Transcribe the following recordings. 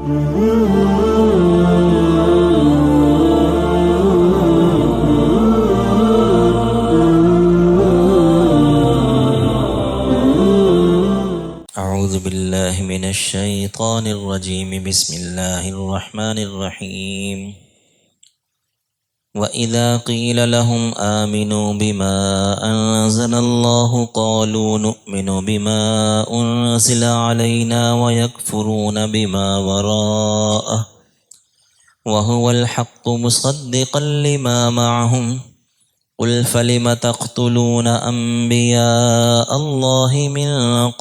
اعوذ باللہ من الشیطان الرجیم بسم اللہ الرحمن الرحیم وَإِذَا قِيلَ لَهُمْ آمِنُوا بِمَا أَنزَلَ اللَّهُ قَالُوا نُؤْمِنُ بِمَا أُنزِلَ عَلَيْنَا وَيَكْفُرُونَ بِمَا وَرَاءَهُ وَهُوَ الْحَقُّ مُصَدِّقًا لِمَا مَعَهُمْ قُلْ فَلِمَ تَقْتُلُونَ أَنبِيَاءَ اللَّهِ مِن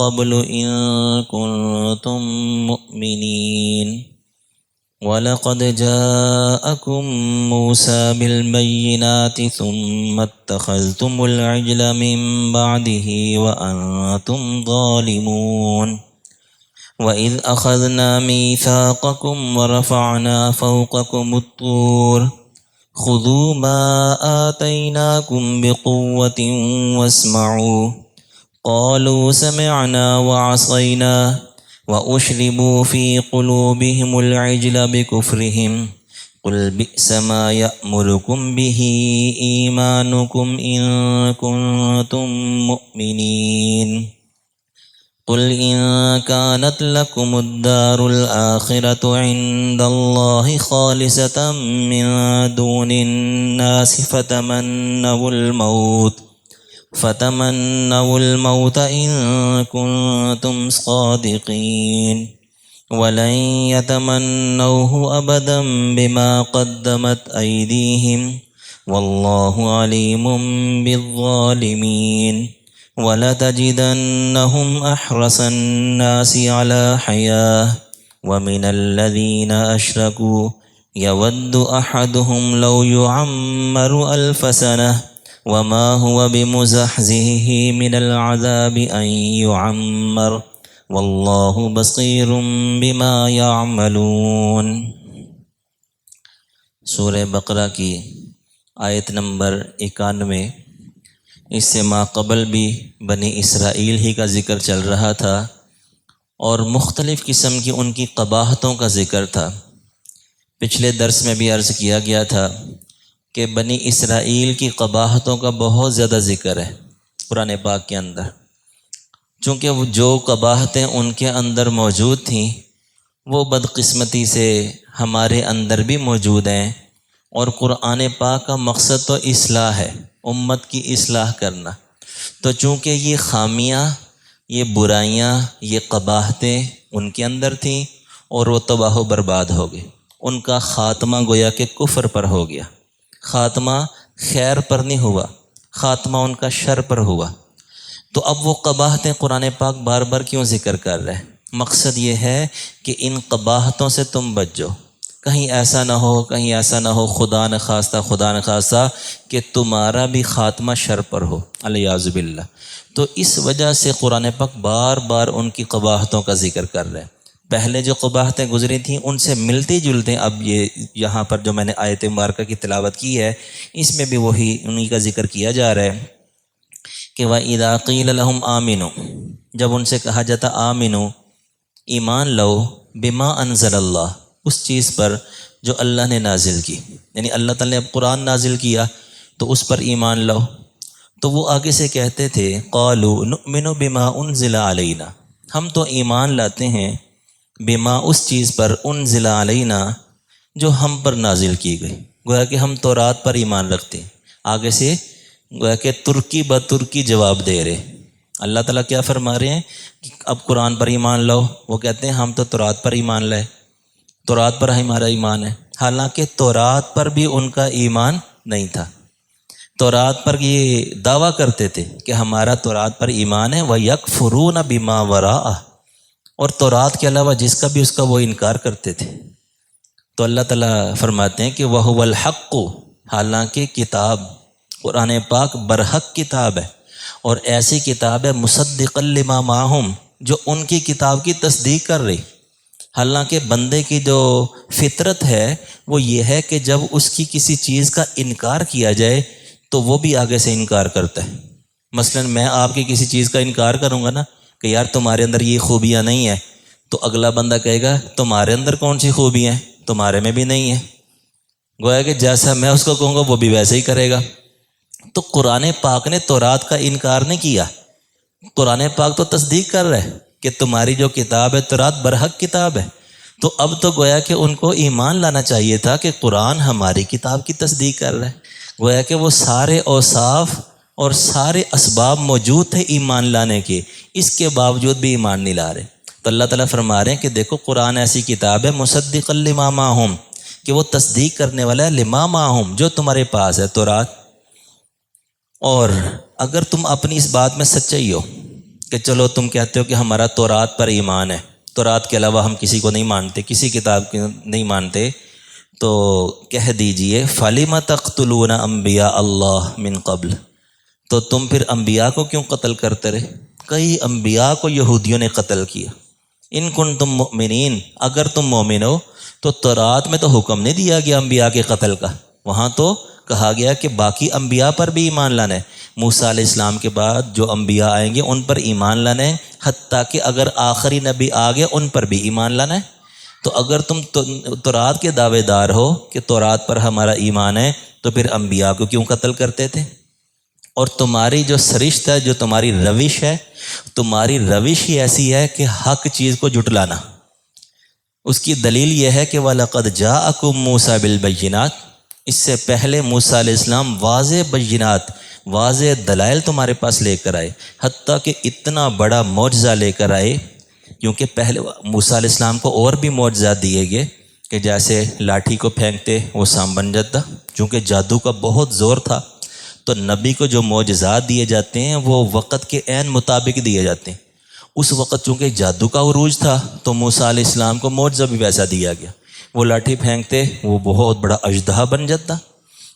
قَبْلُ إِن كُنتُم مُّؤْمِنِينَ وَلَقَدْ جَاءَكُم مُّوسَىٰ بِالْبَيِّنَاتِ ثُمَّ اتَّخَذْتُمُ الْعِجْلَ مِن بَعْدِهِ وَأَنتُمْ ظَالِمُونَ وَإِذْ أَخَذْنَا مِيثَاقَكُمْ وَرَفَعْنَا فَوْقَكُمُ الطُّورَ خُذُوا مَا آتَيْنَاكُمْ بِقُوَّةٍ وَاسْمَعُوا قَالُوا سَمِعْنَا وَعَصَيْنَا وَأُشْرِبُوا فِي قُلُوبِهِمُ الْعِجْلَ بِكُفْرِهِمْ قُلْ بِئْسَ مَا يَأْمُرُكُمْ بِهِ إِيمَانُكُمْ إِن كُنتُم مُّؤْمِنِينَ قُلْ إِن كَانَتْ لَكُمُ الدَّارُ الْآخِرَةُ عِندَ اللَّهِ خَالِصَةً مِّن دُونِ النَّاسِ فتمنوا الموت إن كنتم صادقين ولن يتمنوه أبدا بما قدمت أيديهم والله عليم بالظالمين ولتجدنهم أحرص الناس على حياة ومن الذين أشركوا يود أحدهم لو يعمر 1000 سنة وما هو بمزحزحه من العذاب أن يعمر والله بصير بما يعملون۔ سورہ بقرہ کی آیت نمبر 91۔ اس سے ماقبل بھی بنی اسرائیل ہی کا ذکر چل رہا تھا اور مختلف قسم کی ان کی قباحتوں کا ذکر تھا۔ پچھلے درس میں بھی عرض کیا گیا تھا کہ بنی اسرائیل کی قباحتوں کا بہت زیادہ ذکر ہے قرآن پاک کے اندر، چونکہ وہ جو قباحتیں ان کے اندر موجود تھیں وہ بدقسمتی سے ہمارے اندر بھی موجود ہیں، اور قرآن پاک کا مقصد تو اصلاح ہے، امت کی اصلاح کرنا۔ تو چونکہ یہ خامیاں، یہ برائیاں، یہ قباحتیں ان کے اندر تھیں اور وہ تباہ و برباد ہو گئے، ان کا خاتمہ گویا کہ کفر پر ہو گیا، خاتمہ خیر پر نہیں ہوا، خاتمہ ان کا شر پر ہوا۔ تو اب وہ قباحتیں قرآن پاک بار بار کیوں ذکر کر رہے ہیں؟ مقصد یہ ہے کہ ان قباحتوں سے تم بچ جاؤ، کہیں ایسا نہ ہو خدا نخواستہ کہ تمہارا بھی خاتمہ شر پر ہو، الیاذ باللہ۔ تو اس وجہ سے قرآن پاک بار بار ان کی قباحتوں کا ذکر کر رہے ہیں۔ پہلے جو قباحتیں گزری تھیں ان سے ملتی جلتے اب یہ یہاں پر جو میں نے آیت مبارکہ کی تلاوت کی ہے اس میں بھی وہی انہی کا ذکر کیا جا رہا ہے کہ وَإِذَا قِيلَ لَهُمْ آمِنُوا، جب ان سے کہا جاتا آمنو، ایمان لو، بما انزل اللہ، اس چیز پر جو اللہ نے نازل کی، یعنی اللہ تعالیٰ نے اب قرآن نازل کیا تو اس پر ایمان لو۔ تو وہ آگے سے کہتے تھے قالوا نؤمن بما انزل علینا، ہم تو ایمان لاتے ہیں بما، اس چیز پر انزل علینا جو ہم پر نازل کی گئی، گویا کہ ہم تورات پر ایمان رکھتے ہیں۔ آگے سے گویا کہ ترکی بترکی جواب دے رہے، اللہ تعالیٰ کیا فرما رہے ہیں کہ اب قرآن پر ایمان لاؤ، وہ کہتے ہیں ہم تو تورات پر ایمان لائے، تورات پر ہمارا ایمان ہے، حالانکہ تورات پر بھی ان کا ایمان نہیں تھا۔ تورات پر یہ دعویٰ کرتے تھے کہ ہمارا تورات پر ایمان ہے، وَيَكْفُرُونَ بِمَا وَرَاءَهُ، اور تورات کے علاوہ جس کا بھی اس کا وہ انکار کرتے تھے۔ تو اللہ تعالیٰ فرماتے ہیں کہ وَهُوَ الْحَقُّ، حالانکہ کتاب قرآن پاک برحق کتاب ہے، اور ایسی کتاب ہے مصدقا لما معہم، جو ان کی کتاب کی تصدیق کر رہی۔ حالانکہ بندے کی جو فطرت ہے وہ یہ ہے کہ جب اس کی کسی چیز کا انکار کیا جائے تو وہ بھی آگے سے انکار کرتا ہے۔ مثلا میں آپ کی کسی چیز کا انکار کروں گا نا کہ یار تمہارے اندر یہ خوبیاں نہیں ہیں، تو اگلا بندہ کہے گا تمہارے اندر کون سی خوبی ہیں، تمہارے میں بھی نہیں ہے، گویا کہ جیسا میں اس کو کہوں گا وہ بھی ویسے ہی کرے گا۔ تو قرآن پاک نے تورات کا انکار نہیں کیا، قرآن پاک تو تصدیق کر رہا ہے کہ تمہاری جو کتاب ہے تورات برحق کتاب ہے۔ تو اب تو گویا کہ ان کو ایمان لانا چاہیے تھا کہ قرآن ہماری کتاب کی تصدیق کر رہا ہے، گویا کہ وہ سارے اوصاف اور سارے اسباب موجود تھے ایمان لانے کے، اس کے باوجود بھی ایمان نہیں لا رہے۔ تو اللہ تعالیٰ فرما رہے ہیں کہ دیکھو قرآن ایسی کتاب ہے مصدقا لما معہم، کہ وہ تصدیق کرنے والا ہے لما معہم، جو تمہارے پاس ہے تورات۔ اور اگر تم اپنی اس بات میں سچائی ہو کہ چلو تم کہتے ہو کہ ہمارا تورات پر ایمان ہے، تورات کے علاوہ ہم کسی کو نہیں مانتے، کسی کتاب کو نہیں مانتے، تو کہہ دیجئے فَلِمَ تَقْتُلُونَ أَنْبِيَاءَ اللَّهِ مِنْ قَبْلِ، تو تم پھر انبیاء کو کیوں قتل کرتے رہے؟ کئی انبیاء کو یہودیوں نے قتل کیا۔ ان کنتم مؤمنین، اگر تم مومن ہو تو تورات میں تو حکم نہیں دیا گیا انبیاء کے قتل کا، وہاں تو کہا گیا کہ باقی انبیاء پر بھی ایمان لانا ہے، موسیٰ علیہ السلام کے بعد جو انبیاء آئیں گے ان پر ایمان لانا ہے، حتیٰ کہ اگر آخری نبی آ گئے ان پر بھی ایمان لانا ہے۔ تو اگر تم تورات کے دعوے دار ہو کہ تورات پر ہمارا ایمان ہے تو پھر انبیاء کو کیوں قتل کرتے تھے؟ اور تمہاری جو سرشت ہے، جو تمہاری روش ہے، تمہاری روش ہی ایسی ہے کہ حق چیز کو جھٹلانا۔ اس کی دلیل یہ ہے کہ وَلَقَدْ جَاءَكُم مُوسَىٰ بِالْبَيِّنَاتِ، اس سے پہلے موسیٰ علیہ السلام واضح بینات، واضح دلائل تمہارے پاس لے کر آئے، حتیٰ کہ اتنا بڑا معجزہ لے کر آئے، کیونکہ پہلے موسیٰ علیہ السلام کو اور بھی معجزات دیے گئے کہ جیسے لاٹھی کو پھینکتے وہ سانپ بن جاتا، چونکہ جادو کا بہت زور تھا۔ تو نبی کو جو معجزات دیے جاتے ہیں وہ وقت کے عین مطابق دیے جاتے ہیں۔ اس وقت چونکہ جادو کا عروج تھا تو موسیٰ علیہ السلام کو معجزہ بھی ویسا دیا گیا، وہ لاٹھی پھینکتے وہ بہت بڑا اژدہا بن جاتا۔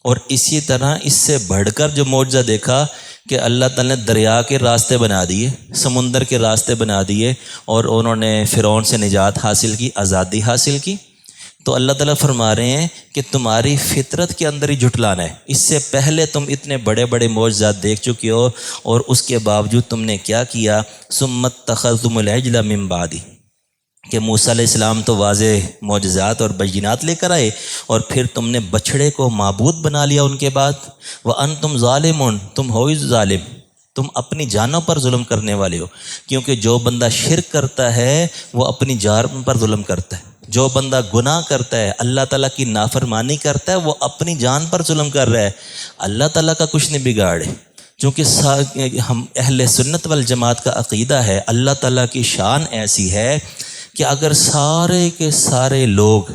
اور اسی طرح اس سے بڑھ کر جو معجزہ دیکھا کہ اللہ تعالیٰ نے دریا کے راستے بنا دیے، سمندر کے راستے بنا دیے، اور انہوں نے فرعون سے نجات حاصل کی، آزادی حاصل کی۔ تو اللہ تعالیٰ فرما رہے ہیں کہ تمہاری فطرت کے اندر ہی جھٹلانا ہے، اس سے پہلے تم اتنے بڑے بڑے معجزات دیکھ چکے ہو، اور اس کے باوجود تم نے کیا کیا؟ ثم اتخذتم العجل من بعدی، کہ موسیٰ علیہ السلام تو واضح معجزات اور بینات لے کر آئے، اور پھر تم نے بچھڑے کو معبود بنا لیا ان کے بعد۔ وَأَنْتُمْ ظَالِمُونَ، تم ہو ہی ظالم، تم اپنی جانوں پر ظلم کرنے والے ہو، کیونکہ جو بندہ شرک کرتا ہے وہ اپنی جان پر ظلم کرتا ہے، جو بندہ گناہ کرتا ہے، اللہ تعالیٰ کی نافرمانی کرتا ہے، وہ اپنی جان پر ظلم کر رہا ہے، اللہ تعالیٰ کا کچھ نہیں بگاڑے۔ چونکہ ہم اہل سنت والجماعت کا عقیدہ ہے، اللہ تعالیٰ کی شان ایسی ہے کہ اگر سارے کے سارے لوگ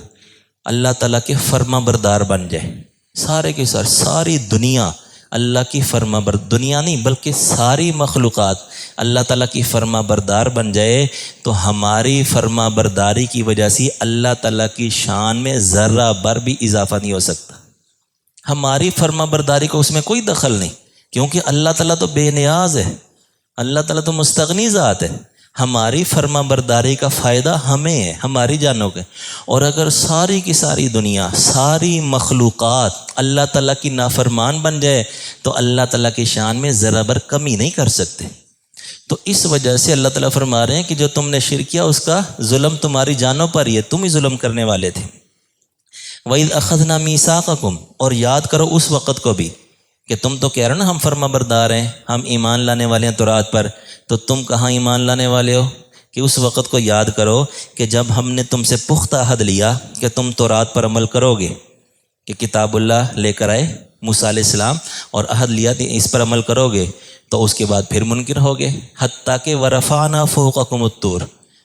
اللہ تعالیٰ کے فرما بردار بن جائیں، سارے کے سارے، ساری دنیا اللہ کی فرما دنیا نہیں بلکہ ساری مخلوقات اللہ تعالیٰ کی فرما بردار بن جائے، تو ہماری فرما برداری کی وجہ سے اللہ تعالیٰ کی شان میں ذرہ بر بھی اضافہ نہیں ہو سکتا۔ ہماری فرما برداری کو اس میں کوئی دخل نہیں، کیونکہ اللہ تعالیٰ تو بے نیاز ہے، اللہ تعالیٰ تو مستغنی ذات ہے۔ ہماری فرما برداری کا فائدہ ہمیں ہے، ہماری جانوں کے۔ اور اگر ساری کی ساری دنیا، ساری مخلوقات اللہ تعالیٰ کی نافرمان بن جائے تو اللہ تعالیٰ کی شان میں ذرا بر کمی نہیں کر سکتے۔ تو اس وجہ سے اللہ تعالیٰ فرما رہے ہیں کہ جو تم نے شرک کیا اس کا ظلم تمہاری جانوں پر ہی ہے، تم ہی ظلم کرنے والے تھے۔ وَإِذْ أَخَذْنَا مِيثَاقَكُمْ، اور یاد کرو اس وقت کو بھی کہ تم تو کہہ رہے نا ہم فرما بردار ہیں، ہم ایمان لانے والے ہیں تورات پر، تو تم کہاں ایمان لانے والے ہو؟ کہ اس وقت کو یاد کرو کہ جب ہم نے تم سے پختہ عہد لیا کہ تم تورات پر عمل کرو گے، کہ کتاب اللہ لے کر آئے موسیٰ علیہ السلام اور عہد لیا کہ اس پر عمل کرو گے، تو اس کے بعد پھر منکر ہو گئے، حتیٰ کہ وَرَفَعْنَا فَوْقَكُمُ الطُّورَ،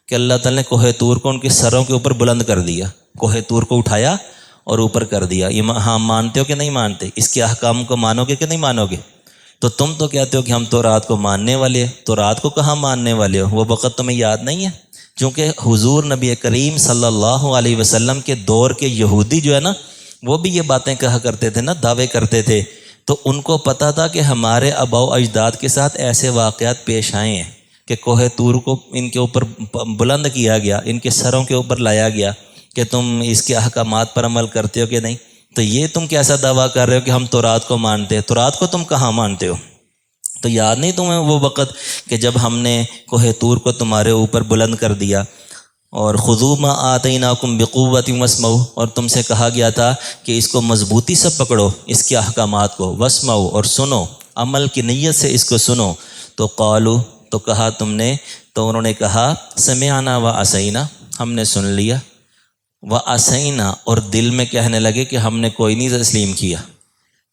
کہ اللہ تعالیٰ نے کوہ طور کو ان کے سروں کے اوپر بلند کر دیا، کوہ طور کو اٹھایا اور اوپر کر دیا۔ یہ ہاں مانتے ہو کہ نہیں مانتے؟ اس کے احکام کو مانو گے کہ نہیں مانو گے؟ تو تم تو کہتے ہو کہ ہم تو رات کو ماننے والے، تو رات کو کہاں ماننے والے ہو؟ وہ وقت تمہیں یاد نہیں ہے؟ چونکہ حضور نبی کریم صلی اللہ علیہ وسلم کے دور کے یہودی جو ہے نا، وہ بھی یہ باتیں کہا کرتے تھے نا، دعوے کرتے تھے، تو ان کو پتہ تھا کہ ہمارے آباء و اجداد کے ساتھ ایسے واقعات پیش آئے ہیں کہ کوہ طور کو ان کے اوپر بلند کیا گیا، ان کے سروں کے اوپر لایا گیا کہ تم اس کے احکامات پر عمل کرتے ہو کہ نہیں؟ تو یہ تم کیسا دعویٰ کر رہے ہو کہ ہم تورات کو مانتے ہیں؟ تورات کو تم کہاں مانتے ہو؟ تو یاد نہیں تمہیں وہ وقت کہ جب ہم نے کوہ طور کو تمہارے اوپر بلند کر دیا، اور خذوا ما آتیناکم بقوۃ واسمعوا، اور تم سے کہا گیا تھا کہ اس کو مضبوطی سے پکڑو، اس کے احکامات کو، واسمعوا اور سنو، عمل کی نیت سے اس کو سنو۔ تو قالوا، تو کہا تم نے، تو انہوں نے کہا سمعنا وعصینا، ہم نے سن لیا، وعصینا اور دل میں کہنے لگے کہ ہم نے کوئی نہیں تسلیم کیا۔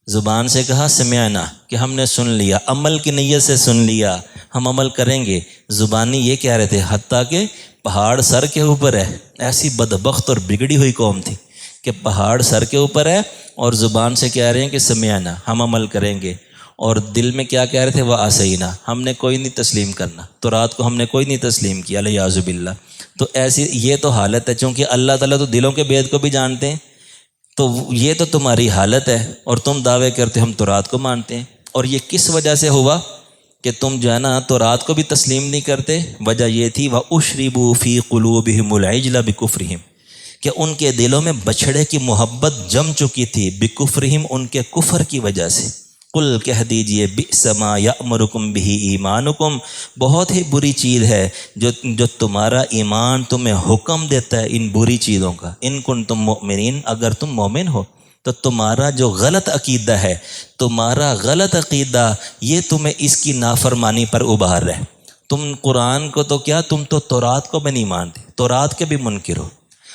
زبان سے کہا سمعنا کہ ہم نے سن لیا، عمل کی نیت سے سن لیا، ہم عمل کریں گے۔ زبانی یہ کہہ رہے تھے، حتیٰ کہ پہاڑ سر کے اوپر ہے۔ ایسی بدبخت اور بگڑی ہوئی قوم تھی کہ پہاڑ سر کے اوپر ہے اور زبان سے کہہ رہے ہیں کہ سمعنا، ہم عمل کریں گے، اور دل میں کیا کہہ رہے تھے، وعصینا، ہم نے کوئی نہیں تسلیم کرنا، تو رات کو ہم نے کوئی نہیں تسلیم کیا، الیاذ باللہ۔ تو ایسی یہ تو حالت ہے، چونکہ اللہ تعالیٰ تو دلوں کے بید کو بھی جانتے ہیں، تو یہ تو تمہاری حالت ہے، اور تم دعوے کرتے ہم تو رات کو مانتے ہیں۔ اور یہ کس وجہ سے ہوا کہ تم جو ہے نا تو رات کو بھی تسلیم نہیں کرتے؟ وجہ یہ تھی وَأُشْرِبُوا فِي قُلُوبِهِمُ الْعِجْلَ بِكُفْرِهِمْ، کہ ان کے دلوں میں بچھڑے کی محبت جم چکی تھی، بِكُفْرِهِمْ، ان کے کفر کی وجہ سے۔ قل کہہ دیجئے بئس ما یأمرکم بہ ایمانکم، بہت ہی بری چیز ہے جو تمہارا ایمان تمہیں حکم دیتا ہے ان بری چیزوں کا، ان کنتم مؤمنین، اگر تم مومن ہو۔ تو تمہارا جو غلط عقیدہ ہے، تمہارا غلط عقیدہ یہ تمہیں اس کی نافرمانی پر ابھار رہے۔ تم قرآن کو تو کیا، تم تو تورات کو بھی نہیں مانتے، تورات کے بھی منکر ہو۔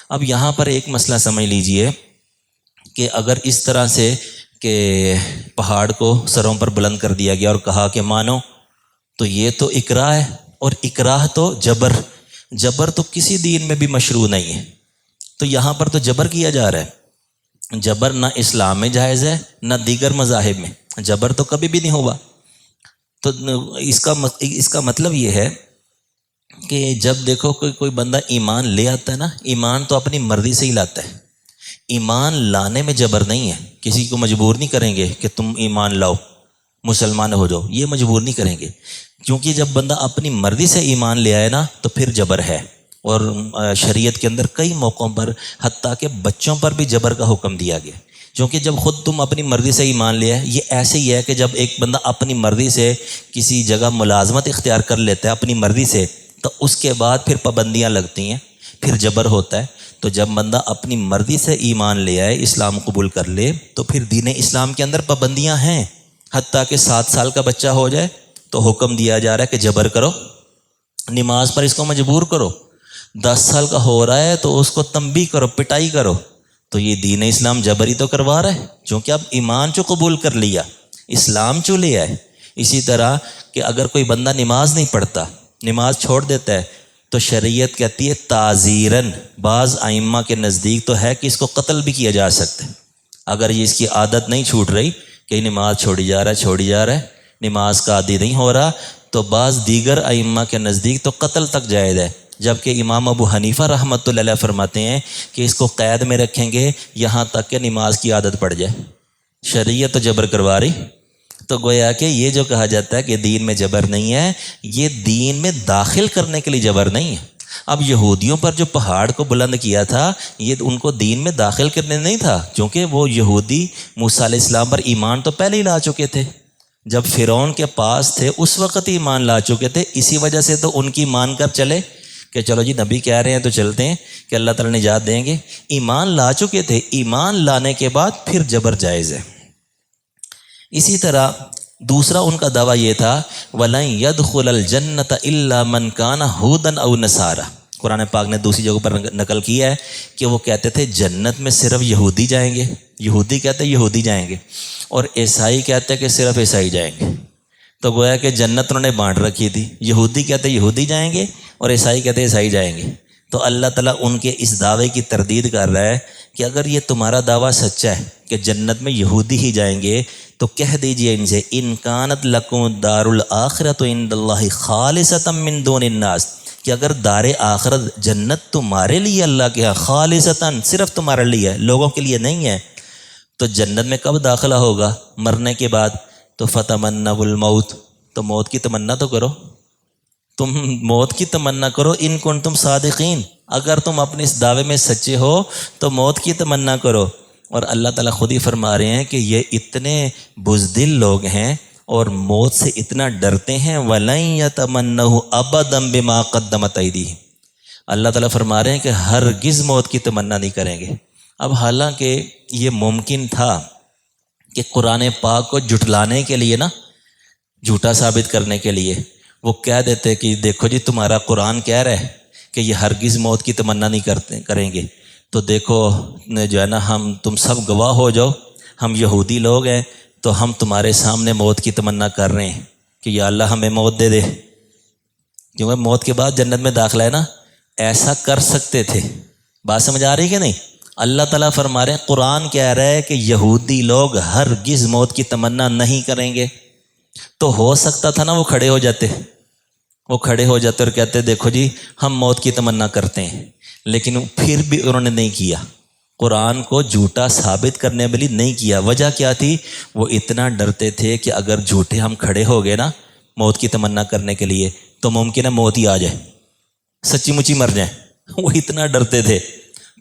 اب یہاں پر ایک مسئلہ سمجھ لیجئے کہ اگر اس طرح سے کہ پہاڑ کو سروں پر بلند کر دیا گیا اور کہا کہ مانو، تو یہ تو اکراہ ہے، اور اکراہ تو جبر تو کسی دین میں بھی مشروع نہیں ہے۔ تو یہاں پر تو جبر کیا جا رہا ہے، جبر نہ اسلام میں جائز ہے نہ دیگر مذاہب میں، جبر تو کبھی بھی نہیں ہوا۔ تو اس کا مطلب یہ ہے کہ جب دیکھو کوئی بندہ ایمان لے آتا ہے نا، ایمان تو اپنی مرضی سے ہی لاتا ہے، ایمان لانے میں جبر نہیں ہے، کسی کو مجبور نہیں کریں گے کہ تم ایمان لاؤ، مسلمان ہو جاؤ، یہ مجبور نہیں کریں گے، کیونکہ جب بندہ اپنی مرضی سے ایمان لے آئے نا تو پھر جبر ہے۔ اور شریعت کے اندر کئی موقعوں پر حتیٰ کہ بچوں پر بھی جبر کا حکم دیا گیا، کیونکہ جب خود تم اپنی مرضی سے ایمان لے آئے، یہ ایسے ہی ہے کہ جب ایک بندہ اپنی مرضی سے کسی جگہ ملازمت اختیار کر لیتا ہے اپنی مرضی سے، تو اس کے بعد پھر پابندیاں لگتی ہیں، پھر جبر ہوتا ہے۔ تو جب بندہ اپنی مرضی سے ایمان لے آئے، اسلام قبول کر لے، تو پھر دین اسلام کے اندر پابندیاں ہیں، حتیٰ کہ 7 سال کا بچہ ہو جائے تو حکم دیا جا رہا ہے کہ جبر کرو، نماز پر اس کو مجبور کرو، 10 سال کا ہو رہا ہے تو اس کو تنبیہ کرو، پٹائی کرو۔ تو یہ دین اسلام جبری تو کروا رہا ہے، چونکہ اب ایمان چو قبول کر لیا، اسلام چو لے آئے۔ اسی طرح کہ اگر کوئی بندہ نماز نہیں پڑھتا، نماز چھوڑ دیتا ہے، تو شریعت کہتی ہے تعزیراً، بعض ائمہ کے نزدیک تو ہے کہ اس کو قتل بھی کیا جا سکتا ہے، اگر یہ اس کی عادت نہیں چھوٹ رہی کہ نماز چھوڑی جا رہا ہے، نماز کا عادی نہیں ہو رہا، تو بعض دیگر ائمہ کے نزدیک تو قتل تک جائز ہے، جبکہ امام ابو حنیفہ رحمۃ اللہ علیہ فرماتے ہیں کہ اس کو قید میں رکھیں گے یہاں تک کہ نماز کی عادت پڑ جائے۔ شریعت تو جبر کروا رہی، تو گویا کہ یہ جو کہا جاتا ہے کہ دین میں جبر نہیں ہے، یہ دین میں داخل کرنے کے لیے جبر نہیں ہے۔ اب یہودیوں پر جو پہاڑ کو بلند کیا تھا، یہ ان کو دین میں داخل کرنے نہیں تھا، کیونکہ وہ یہودی موسیٰ علیہ السلام پر ایمان تو پہلے ہی لا چکے تھے، جب فرعون کے پاس تھے اس وقت ہی ایمان لا چکے تھے، اسی وجہ سے تو ان کی مان کر چلے کہ چلو جی نبی کہہ رہے ہیں تو چلتے ہیں کہ اللہ تعالیٰ نجات دیں گے۔ ایمان لا چکے تھے، ایمان لانے کے بعد پھر جبر جائز ہے۔ اسی طرح دوسرا ان کا دعویٰ یہ تھا وَلَن يَدْخُلَ الْجَنَّةَ إِلَّا مَنْ كَانَ هُودًا أَوْ نَصَارَىٰ، قرآن پاک نے دوسری جگہ پر نقل کیا ہے کہ وہ کہتے تھے جنت میں صرف یہودی جائیں گے، یہودی کہتے ہیں یہودی جائیں گے، اور عیسائی کہتے ہیں کہ صرف عیسائی جائیں گے۔ تو گویا کہ جنت انہوں نے بانٹ رکھی تھی، یہودی کہتے ہیں یہودی جائیں گے اور عیسائی کہتے ہیں عیسائی جائیں گے۔ تو اللہ تعالیٰ ان کے اس دعوے کی تردید کر رہا ہے کہ اگر یہ تمہارا دعویٰ سچا ہے کہ جنت میں یہودی ہی جائیں گے، تو کہہ دیجئے ان سے ان کانت لکم الدار الآخرۃ عند اللہ خالصۃ من دون الناس، کہ اگر دار آخرت جنت تمہارے لیے اللہ کے ہاں خالصتاً صرف تمہارے لیے ہے، لوگوں کے لیے نہیں ہے، تو جنت میں کب داخلہ ہوگا؟ مرنے کے بعد۔ تو فتمنوا الموت، تو موت کی تمنا تو کرو، تم موت کی تمنا کرو، ان کنتم صادقین، اگر تم اپنے اس دعوے میں سچے ہو تو موت کی تمنا کرو۔ اور اللہ تعالیٰ خود ہی فرما رہے ہیں کہ یہ اتنے بزدل لوگ ہیں اور موت سے اتنا ڈرتے ہیں وَلَن يَتَمَنَّهُ أَبَدًا بِمَا قَدَّمَتْ أَيْدِيهِمْ، اللہ تعالیٰ فرما رہے ہیں کہ ہرگز موت کی تمنا نہیں کریں گے۔ اب حالانکہ یہ ممکن تھا کہ قرآن پاک کو جھٹلانے کے لیے نا، جھوٹا ثابت کرنے کے لیے وہ کہہ دیتے کہ دیکھو جی تمہارا قرآن کہہ رہا ہے کہ یہ ہرگز موت کی تمنا نہیں کریں گے، تو دیکھو جو ہے نا تم سب گواہ ہو جاؤ، ہم یہودی لوگ ہیں تو ہم تمہارے سامنے موت کی تمنا کر رہے ہیں کہ یا اللہ ہمیں موت دے دے، کیونکہ موت کے بعد جنت میں داخلہ ہے نا، ایسا کر سکتے تھے۔ بات سمجھ آ رہی کہ نہیں؟ اللہ تعالیٰ فرما رہے ہیں، قرآن کہہ رہا ہے کہ یہودی لوگ ہرگز موت کی تمنا نہیں کریں گے، تو ہو سکتا تھا نا وہ کھڑے ہو جاتے اور کہتے دیکھو جی ہم موت کی تمنا کرتے ہیں، لیکن پھر بھی انہوں نے نہیں کیا، قرآن کو جھوٹا ثابت کرنے والی نہیں کیا۔ وجہ کیا تھی؟ وہ اتنا ڈرتے تھے کہ اگر جھوٹے ہم کھڑے ہو گئے نا موت کی تمنا کرنے کے لیے تو ممکن ہے موت ہی آ جائے، سچی مچی مر جائیں، وہ اتنا ڈرتے تھے۔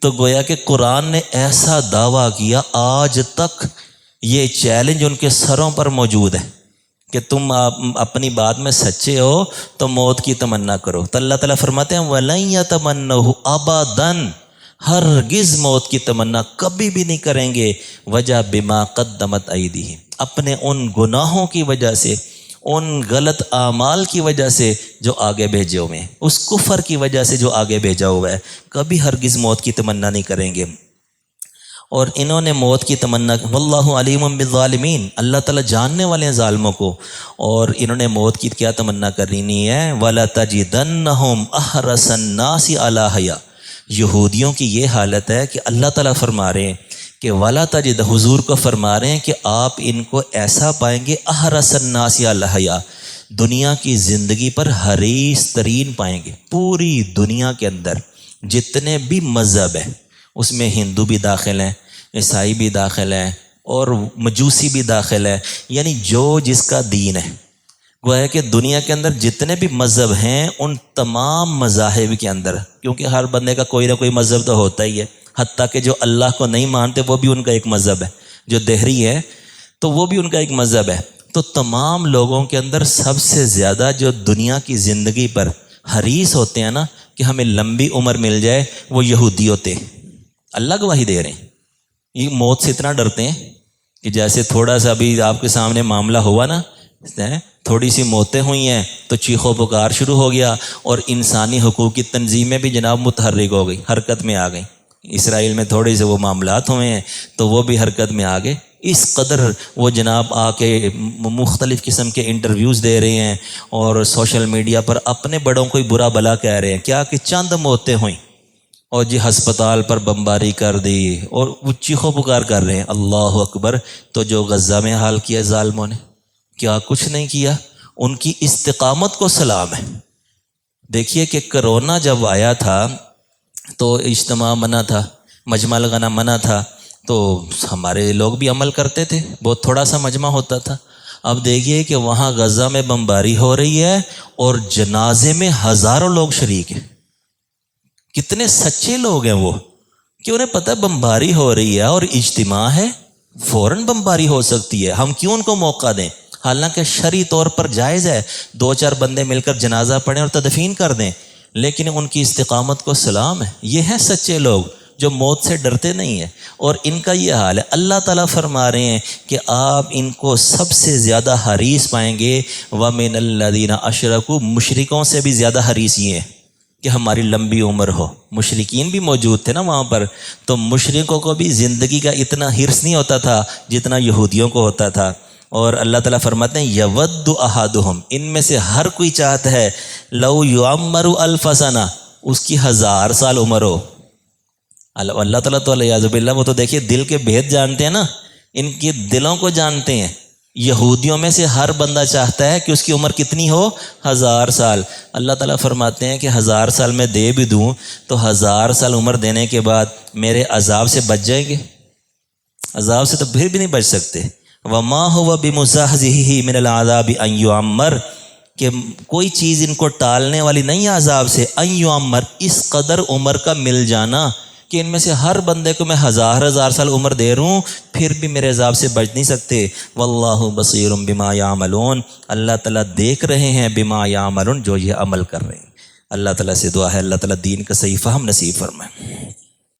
تو گویا کہ قرآن نے ایسا دعویٰ کیا، آج تک یہ چیلنج ان کے سروں پر موجود ہے کہ تم اپنی بات میں سچے ہو تو موت کی تمنا کرو۔ تو اللہ تعالیٰ فرماتے ہیں وَلَن يَتَمَنَّوْهُ أَبَدًا، ہرگز موت کی تمنا کبھی بھی نہیں کریں گے۔ وجہ بما قدمت ایدیہم، اپنے ان گناہوں کی وجہ سے، ان غلط اعمال کی وجہ سے جو آگے بھیجے ہوئے ہیں، اس کفر کی وجہ سے جو آگے بھیجا ہوا ہے، کبھی ہرگز موت کی تمنا نہیں کریں گے۔ اور انہوں نے موت کی تمنا، واللہ علیم بالظالمین، اللہ تعالیٰ جاننے والے ہیں ظالموں کو، اور انہوں نے موت کی کیا تمنا کرنی ہے؟ وَلَتَجِدَنَّهُمْ أَحْرَصَ النَّاسِ عَلَىٰ حَيَاةٍ، یہودیوں کی یہ حالت ہے کہ اللہ تعالیٰ فرما رہے ہیں کہ وَلَا تَجِدْ، حضور کو فرما رہے ہیں کہ آپ ان کو ایسا پائیں گے أَحْرَصَ النَّاسِ عَلَىٰ حَيَاةٍ، دنیا کی زندگی پر حریص ترین پائیں گے۔ پوری دنیا کے اندر جتنے بھی مذہب ہیں، اس میں ہندو بھی داخل ہیں، عیسائی بھی داخل ہیں، اور مجوسی بھی داخل ہے، یعنی جو جس کا دین ہے، وہ ہے کہ دنیا کے اندر جتنے بھی مذہب ہیں ان تمام مذاہب کے اندر، کیونکہ ہر بندے کا کوئی نہ کوئی مذہب تو ہوتا ہی ہے، حتیٰ کہ جو اللہ کو نہیں مانتے وہ بھی ان کا ایک مذہب ہے، جو دہری ہے تو وہ بھی ان کا ایک مذہب ہے۔ تو تمام لوگوں کے اندر سب سے زیادہ جو دنیا کی زندگی پر حریص ہوتے ہیں نا کہ ہمیں لمبی عمر مل جائے، وہ یہودی ہوتے ہیں۔ اللہ گواہی دے رہے ہیں، یہ موت سے اتنا ڈرتے ہیں کہ جیسے تھوڑا سا ابھی آپ کے سامنے معاملہ ہوا نا، تھوڑی سی موتیں ہوئی ہیں تو چیخ و پکار شروع ہو گیا، اور انسانی حقوق کی تنظیمیں بھی جناب متحرک ہو گئی، حرکت میں آ گئی۔ اسرائیل میں تھوڑے سے وہ معاملات ہوئے ہیں تو وہ بھی حرکت میں آ گئے، اس قدر وہ جناب آ کے مختلف قسم کے انٹرویوز دے رہے ہیں، اور سوشل میڈیا پر اپنے بڑوں کو ہی برا بھلا کہہ رہے ہیں، کیا کہ چند موتیں ہوئیں اور جی ہسپتال پر بمباری کر دی، اور وہ چیخو پکار کر رہے ہیں، اللہ اکبر۔ تو جو غزہ میں حال کیا ظالموں نے، کیا کچھ نہیں کیا، ان کی استقامت کو سلام ہے۔ دیکھیے کہ کرونا جب آیا تھا تو اجتماع منع تھا، مجمع لگانا منع تھا، تو ہمارے لوگ بھی عمل کرتے تھے، بہت تھوڑا سا مجمع ہوتا تھا۔ اب دیکھیے کہ وہاں غزہ میں بمباری ہو رہی ہے اور جنازے میں ہزاروں لوگ شریک ہیں۔ کتنے سچے لوگ ہیں وہ، کہ انہیں پتہ ہے بمباری ہو رہی ہے اور اجتماع ہے، فوراً بمباری ہو سکتی ہے، ہم کیوں ان کو موقع دیں؟ حالانکہ شرعی طور پر جائز ہے 2-4 بندے مل کر جنازہ پڑھیں اور تدفین کر دیں، لیکن ان کی استقامت کو سلام ہے۔ یہ ہیں سچے لوگ جو موت سے ڈرتے نہیں ہیں، اور ان کا یہ حال ہے۔ اللہ تعالیٰ فرما رہے ہیں کہ آپ ان کو سب سے زیادہ حریص پائیں گے، وَمِنَ الَّذِينَ أَشْرَكُوا، مشرکوں سے بھی زیادہ حریص یہ ہیں کہ ہماری لمبی عمر ہو۔ مشرکین بھی موجود تھے نا وہاں پر، تو مشرکوں کو بھی زندگی کا اتنا حرص نہیں ہوتا تھا جتنا یہودیوں کو ہوتا تھا۔ اور اللہ تعالیٰ فرماتے ہیں یود احدہم، ان میں سے ہر کوئی چاہتا ہے لو یعمر الف سنہ، اس کی 1000 سال عمر ہو۔ اللہ تعالیٰ تو علیہ باللہ، وہ تو دیکھیے دل کے بھید جانتے ہیں نا، ان کے دلوں کو جانتے ہیں۔ یہودیوں میں سے ہر بندہ چاہتا ہے کہ اس کی عمر کتنی ہو؟ 1000 سال۔ اللہ تعالیٰ فرماتے ہیں کہ 1000 سال میں دے بھی دوں تو 1000 سال عمر دینے کے بعد میرے عذاب سے بچ جائیں گے؟ عذاب سے تو پھر بھی نہیں بچ سکتے۔ وَمَا هُوَ بِمُزَحْزِحِهِ مِنَ الْعَذَابِ أَن يُعَمَّرَ، کہ کوئی چیز ان کو ٹالنے والی نہیں ہے عذاب سے۔ ان یعمر، اس قدر عمر کا مل جانا کہ ان میں سے ہر بندے کو میں 1000 سال عمر دے رہا ہوں، پھر بھی میرے عذاب سے بچ نہیں سکتے۔ واللہ بصیر بما یعملون، اللہ تعالیٰ دیکھ رہے ہیں بما یعملون، جو یہ عمل کر رہے ہیں۔ اللہ تعالیٰ سے دعا ہے اللہ تعالیٰ دین کا صحیح فہم نصیب فرمائے۔